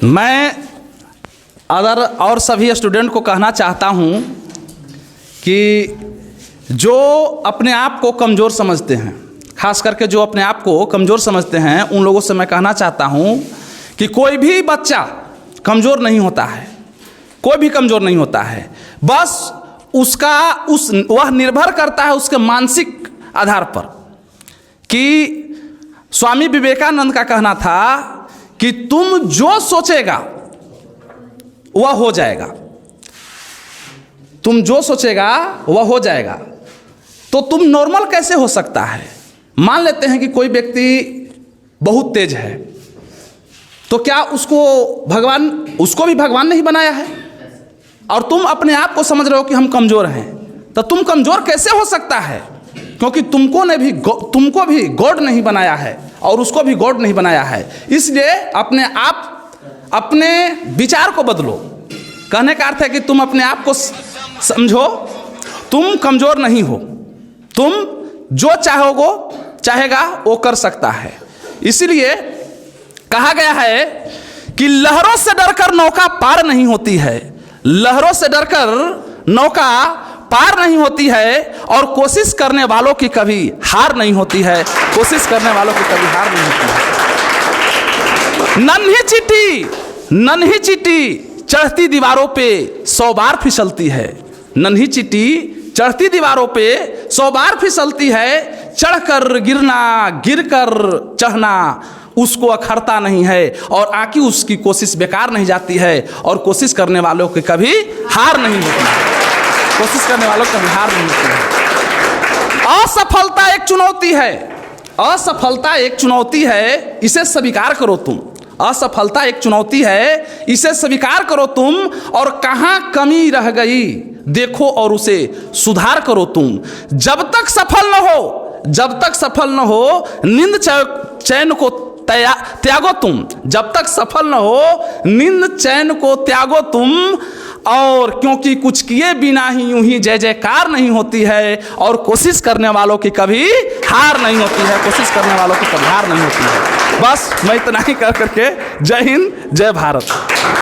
मैं अदर और सभी स्टूडेंट को कहना चाहता हूँ कि जो अपने आप को कमज़ोर समझते हैं, खास करके जो अपने आप को कमज़ोर समझते हैं, उन लोगों से मैं कहना चाहता हूँ कि कोई भी बच्चा कमज़ोर नहीं होता है, कोई भी कमज़ोर नहीं होता है। बस वह निर्भर करता है उसके मानसिक आधार पर। कि स्वामी विवेकानंद का कहना था कि तुम जो सोचेगा वह हो जाएगा, तुम जो सोचेगा वह हो जाएगा। तो तुम नॉर्मल कैसे हो सकता है? मान लेते हैं कि कोई व्यक्ति बहुत तेज है, तो क्या उसको भी भगवान नहीं बनाया है? और तुम अपने आप को समझ रहे हो कि हम कमज़ोर हैं, तो तुम कमज़ोर कैसे हो सकता है? क्योंकि तुमको भी गॉड नहीं बनाया है और उसको भी गॉड नहीं बनाया है। इसलिए अपने विचार को बदलो। कहने का अर्थ है कि तुम अपने आप को समझो, तुम कमज़ोर नहीं हो, तुम जो चाहेगा वो कर सकता है। इसीलिए कहा गया है कि लहरों से डरकर नौका पार नहीं होती है, लहरों से डरकर नौका पार नहीं होती है, और कोशिश करने वालों की कभी हार नहीं होती है, कोशिश करने वालों की कभी हार नहीं होती है। नन्ही चींटी चढ़ती दीवारों पे 100 बार फिसलती है, नन्ही चींटी चढ़ती दीवारों पे 100 बार फिसलती है, चढ़कर गिरना गिरकर चढ़ना उसको अखरता नहीं है, और आकी उसकी कोशिश बेकार नहीं जाती है, और कोशिश करने वालों की कभी हार नहीं होती है, कोशिश करने वालों की कभी हार नहीं होती है। असफलता एक चुनौती है, असफलता एक चुनौती है, इसे स्वीकार करो तुम। असफलता एक चुनौती है, इसे स्वीकार करो तुम, और कहाँ कमी रह गई देखो और उसे सुधार करो तुम। जब तक सफल न हो नींद चैन को त्यागो तुम, जब तक सफल न हो नींद चैन को त्यागो तुम, और क्योंकि कुछ किए बिना ही यूं ही जय जयकार नहीं होती है, और कोशिश करने वालों की कभी हार नहीं होती है, कोशिश करने वालों की कभी हार नहीं होती है। बस मैं इतना ही कर करके जय हिंद जय भारत।